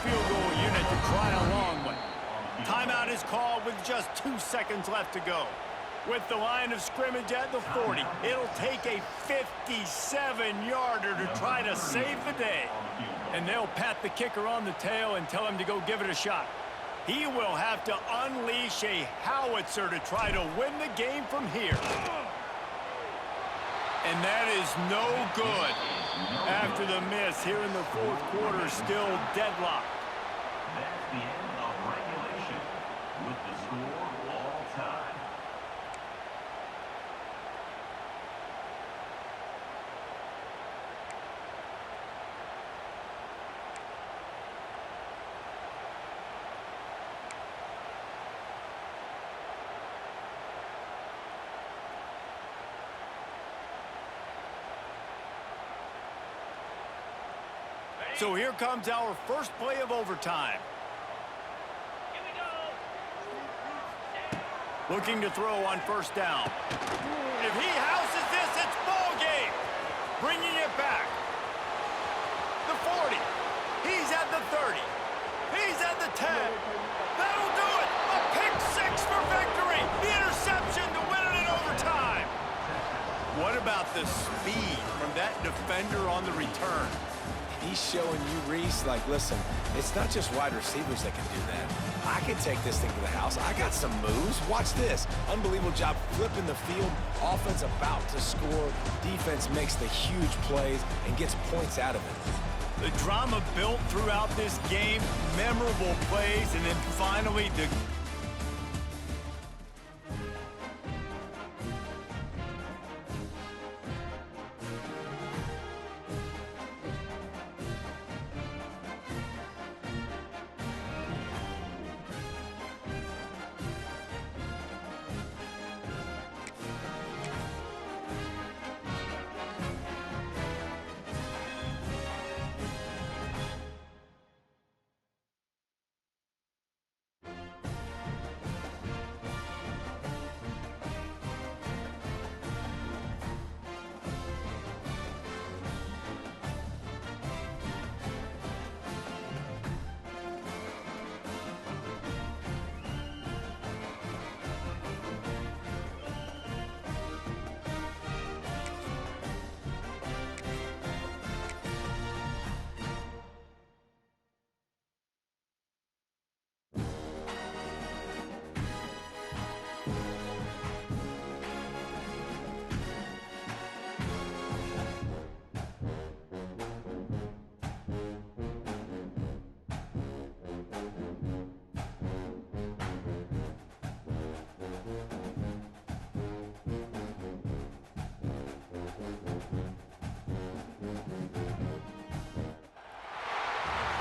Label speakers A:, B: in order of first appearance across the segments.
A: field goal unit to try a long one. Timeout is called with just 2 seconds left to go. With the line of scrimmage at the 40, it'll take a 57-yarder to try to save the day. And they'll pat the kicker on the tail and tell him to go give it a shot. He will have to unleash a howitzer to try to win the game from here. And that is no good. After the miss here in the fourth quarter, still deadlocked.
B: That's the end of regulation with the score all time.
A: So here comes our first play of overtime.
C: Here we go.
A: Looking to throw on first down. If he houses this, it's ball game. Bringing it back. The 40. He's at the 30. He's at the 10. That'll do it. A pick six for victory. The interception to win it in overtime. What about the speed from that defender on the return?
D: He's showing you, Reese, like, listen, it's not just wide receivers that can do that. I can take this thing to the house. I got some moves. Watch this. Unbelievable job flipping the field. Offense about to score. Defense makes the huge plays and gets points out of it.
A: The drama built throughout this game, memorable plays, and then finally the...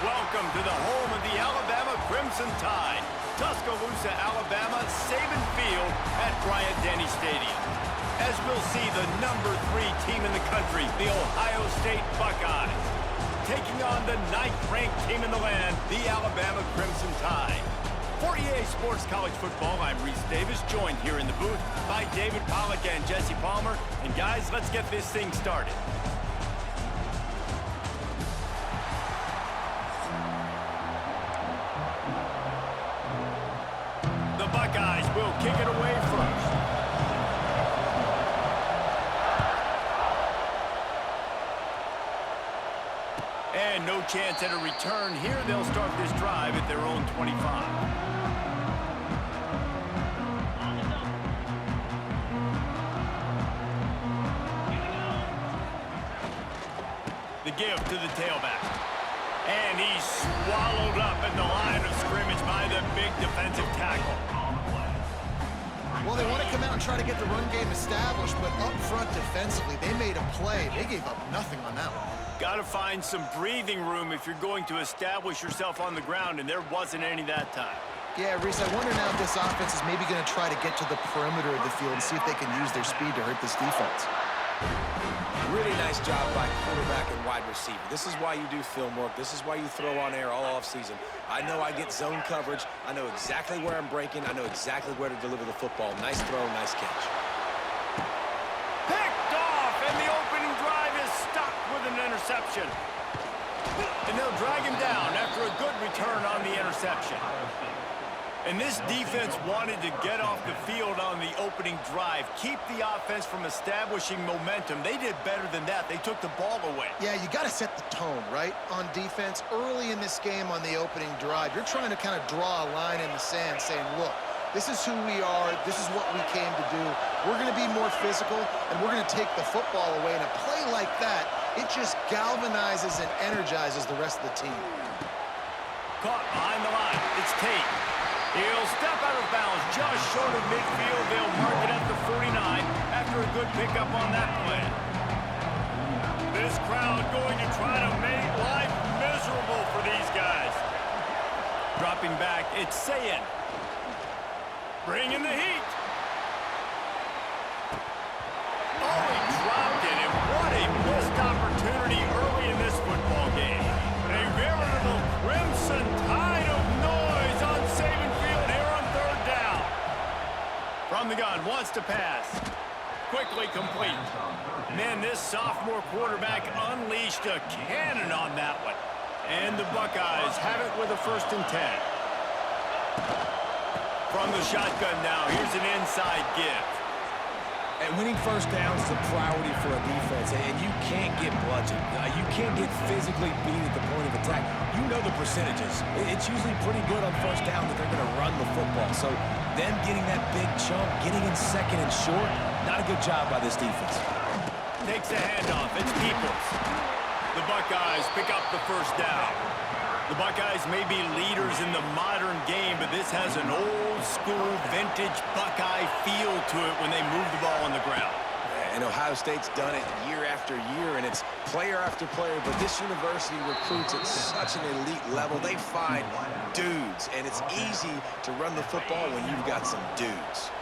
A: Welcome to the home of the Alabama Crimson Tide. Tuscaloosa, Alabama, Saban Field at Bryant-Denny Stadium. As we'll see the number 3 team in the country, the Ohio State Buckeyes, taking on the 9th-ranked team in the land, the Alabama Crimson Tide. For EA Sports College Football, I'm Reese Davis, joined here in the booth by David Pollack and Jesse Palmer. And guys, let's get this thing started. The Buckeyes will kick it away first. And no chance at a return here. They'll start this drive at their own 25. The give to the tailback. And he's swallowed up at the line of scrimmage by the big defensive tackle.
E: Well, they want to come out and try to get the run game established, but up front defensively, they made a play. They gave up nothing on that one.
A: Got to find some breathing room if you're going to establish yourself on the ground, and there wasn't any that time.
E: Yeah, Reese, I wonder now if this offense is maybe going to try to get to the perimeter of the field and see if they can use their speed to hurt this defense.
D: Really nice job by quarterback and wide receiver. This is why you do film work. This is why you throw on air all offseason. I know I get zone coverage. I know exactly where I'm breaking. I know exactly where to deliver the football. Nice throw, nice catch.
A: Picked off, and the opening drive is stopped with an interception. And they'll drag him down after a good return on the interception. And this defense wanted to get off the field on the opening drive, keep the offense from establishing momentum. They did better than that. They took the ball away.
E: Yeah, you got to set the tone, right, on defense. Early in this game on the opening drive, you're trying to kind of draw a line in the sand saying, look, this is who we are. This is what we came to do. We're going to be more physical, and we're going to take the football away. And a play like that, it just galvanizes and energizes the rest of the team.
A: Caught behind the line. It's Tate. He'll step out of bounds just short of midfield. They'll mark it at the 49 after a good pickup on that play. This crowd going to try to make life miserable for these guys. Dropping back, it's Sayin. Bringing the heat. Oh, he dropped it, and what a missed opportunity early in this football game. A veritable crimson tide of noise on Saban Field here on third down. From the gun, wants to pass. Quickly complete. Man, this sophomore quarterback unleashed a cannon on that one. And the Buckeyes have it with a 1st and 10. From the shotgun now, here's an inside give.
D: And winning first downs is a priority for a defense, and you can't get bludgeoned. You can't get physically beat at the point of attack. You know the percentages. It's usually pretty good on first down that they're going to run the football. So them getting that big chunk, getting in second and short, not a good job by this defense.
A: Takes a handoff. It's Peoples. The Buckeyes pick up the 1st down. The Buckeyes may be leaders in the modern game, but this has an old-school, vintage Buckeye feel to it when they move the ball on the ground.
D: And Ohio State's done it year after year, and it's player after player, but this university recruits at such an elite level. They find dudes, and it's easy to run the football when you've got some dudes.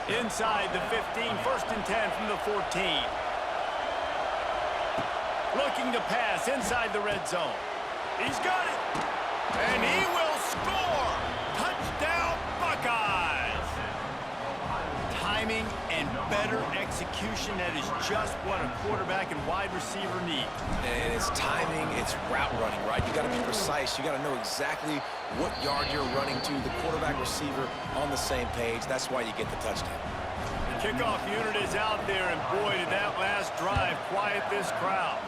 A: Inside the 15, 1st and 10 from the 14. Looking to pass inside the red zone. He's got it, and he will score! Touchdown, Buckeyes! Timing and better execution, that is just what a quarterback and wide receiver need.
D: And it's timing, it's route running, right? You got to be precise. You got to know exactly what yard you're running to. The quarterback receiver on the same page. That's why you get the touchdown.
A: The kickoff unit is out there, and boy, did that last drive quiet this crowd.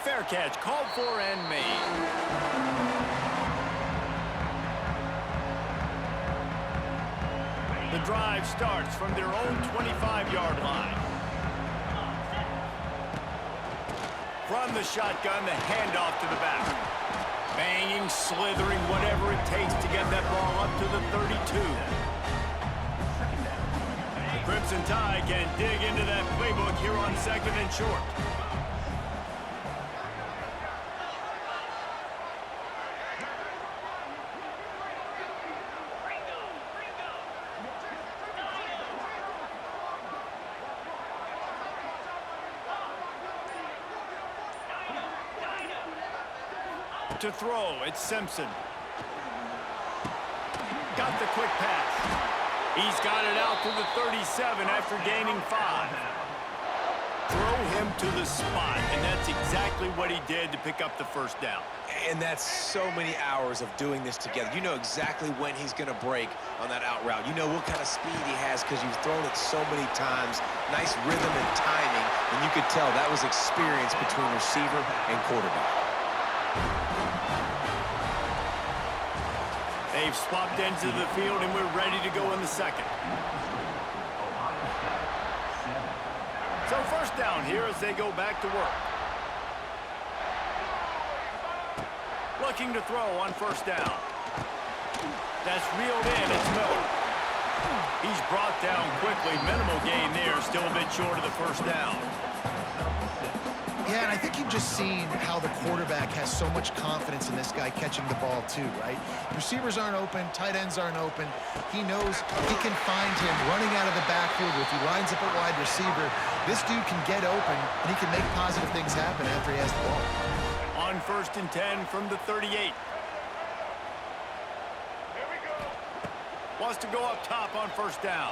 A: Fair catch, called for and made. The drive starts from their own 25-yard line. From the shotgun, the handoff to the back. Banging, slithering, whatever it takes to get that ball up to the 32. The Crimson Tide can dig into that playbook here on 2nd and short. To throw, it's Simpson. Got the quick pass. He's got it out to the 37 after gaining 5. Throw him to the spot, and that's exactly what he did to pick up the 1st down.
D: And that's so many hours of doing this together. You know exactly when he's going to break on that out route. You know what kind of speed he has because you've thrown it so many times. Nice rhythm and timing, and you could tell that was experience between receiver and quarterback.
A: They've swapped ends of the field, and we're ready to go in the 2nd. So 1st down here as they go back to work. Looking to throw on 1st down. That's reeled in. It's Miller. He's brought down quickly. Minimal gain there. Still a bit short of the 1st down.
E: Yeah, and I think you've just seen how the quarterback has so much confidence in this guy catching the ball too, right? Receivers aren't open, tight ends aren't open. He knows he can find him running out of the backfield. If he lines up a wide receiver, this dude can get open, and he can make positive things happen after he has the ball.
A: On 1st and 10 from the 38.
C: Here we go.
A: Wants to go up top on 1st down.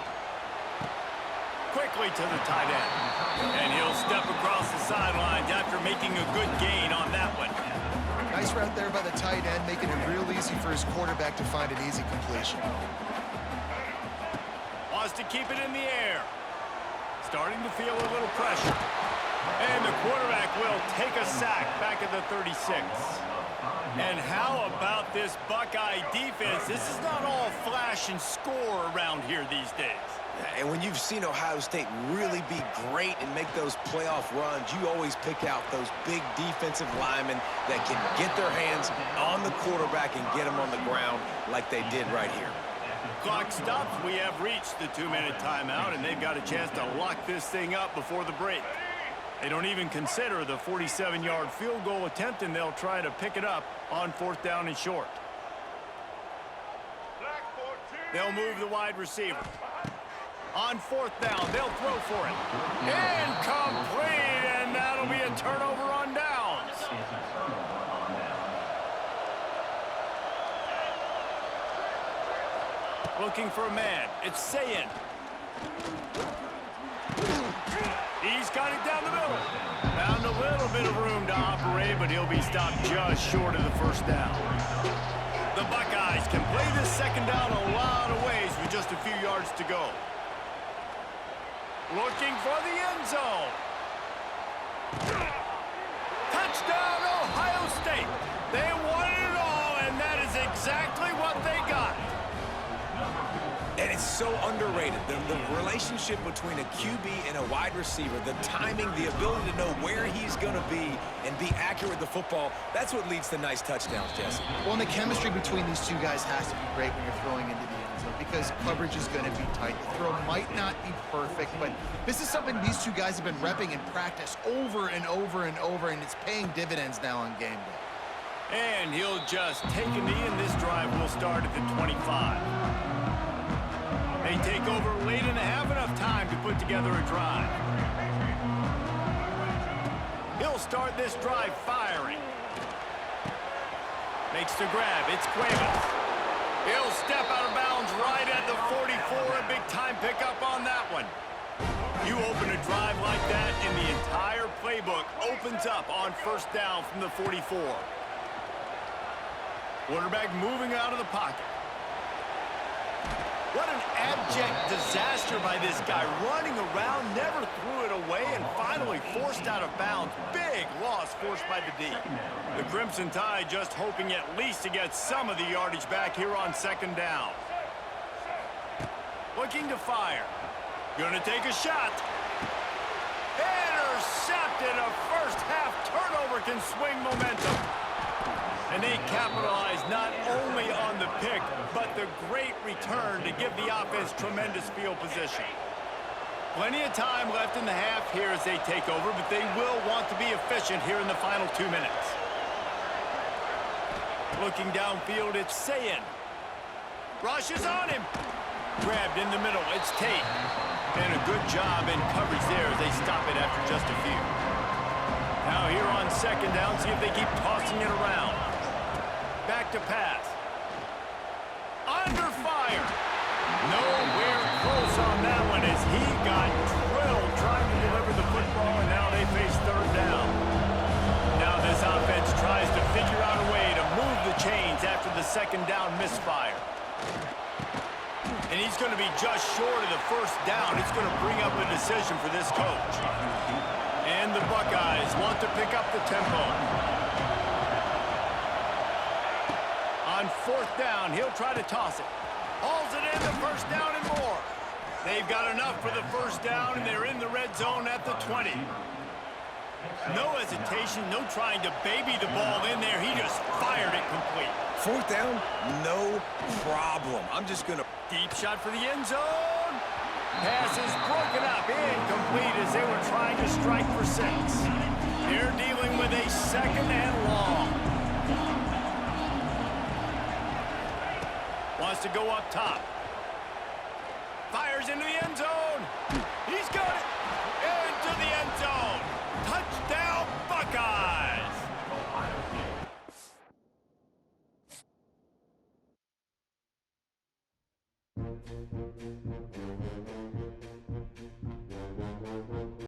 A: Quickly to the tight end. And he'll step across the sidelines after making a good gain on that one.
E: Nice route there by the tight end, making it real easy for his quarterback to find an easy completion.
A: Wants to keep it in the air. Starting to feel a little pressure. And the quarterback will take a sack back at the 36. And how about this Buckeye defense? This is not all flash and score around here these days.
D: And when you've seen Ohio State really be great and make those playoff runs, you always pick out those big defensive linemen that can get their hands on the quarterback and get them on the ground like they did right here.
A: Clock stops. We have reached the 2-minute timeout, and they've got a chance to lock this thing up before the break. They don't even consider the 47-yard field goal attempt, and they'll try to pick it up on 4th down and short. They'll move the wide receiver. On 4th down, they'll throw for it. Incomplete, and that'll be a turnover on downs. Looking for a man. It's Sayin. He's got it down the middle. Found a little bit of room to operate, but he'll be stopped just short of the 1st down. The Buckeyes can play this 2nd down a lot of ways with just a few yards to go. Looking for the end zone. Touchdown, Ohio State. They wanted it all, and that is exactly what they got.
D: And it's so underrated. The relationship between a QB and a wide receiver, the timing, the ability to know where he's going to be and be accurate with the football, that's what leads to nice touchdowns, Jesse.
E: Well, and the chemistry between these two guys has to be great when you're throwing into the end zone because coverage is going to be tight. The throw might not be perfect, but this is something these two guys have been repping in practice over and over and over, and it's paying dividends now on game day.
A: And he'll just take a knee, and this drive will start at the 25. They take over late and have enough time to put together a drive. He'll start this drive firing. Makes the grab. It's Cuevas. He'll step out of bounds right at the 44. A big-time pickup on that one. You open a drive like that, and the entire playbook opens up on 1st down from the 44. Quarterback moving out of the pocket. What an abject disaster by this guy. Running around, never threw it away, and finally forced out of bounds. Big loss forced by the D. The Crimson Tide just hoping at least to get some of the yardage back here on 2nd down. Looking to fire. Gonna take a shot. Intercepted. A first-half turnover can swing momentum. And they capitalize not only on the pick, but the great return to give the offense tremendous field position. Plenty of time left in the half here as they take over, but they will want to be efficient here in the final 2 minutes. Looking downfield, it's Sayin. Rush is on him. Grabbed in the middle, it's Tate. And a good job in coverage there as they stop it after just a few. Now here on 2nd down, see if they keep tossing it around. Back to pass. Under fire. Nowhere close on that one as he got drilled trying to deliver the football, and now they face 3rd down. Now this offense tries to figure out a way to move the chains after the 2nd down misfire. And he's going to be just short of the 1st down. It's going to bring up a decision for this coach. And the Buckeyes want to pick up the tempo. On 4th down, he'll try to toss it. Hauls it in, the 1st down and more. They've got enough for the 1st down, and they're in the red zone at the 20. No hesitation, no trying to baby the ball in there. He just fired it complete.
D: 4th down, no problem. I'm just going to...
A: Deep shot for the end zone. Pass is broken up, incomplete as they were trying to strike for 6. They're dealing with a 2nd and long. Wants to go up top. Fires into the end zone. He's got it.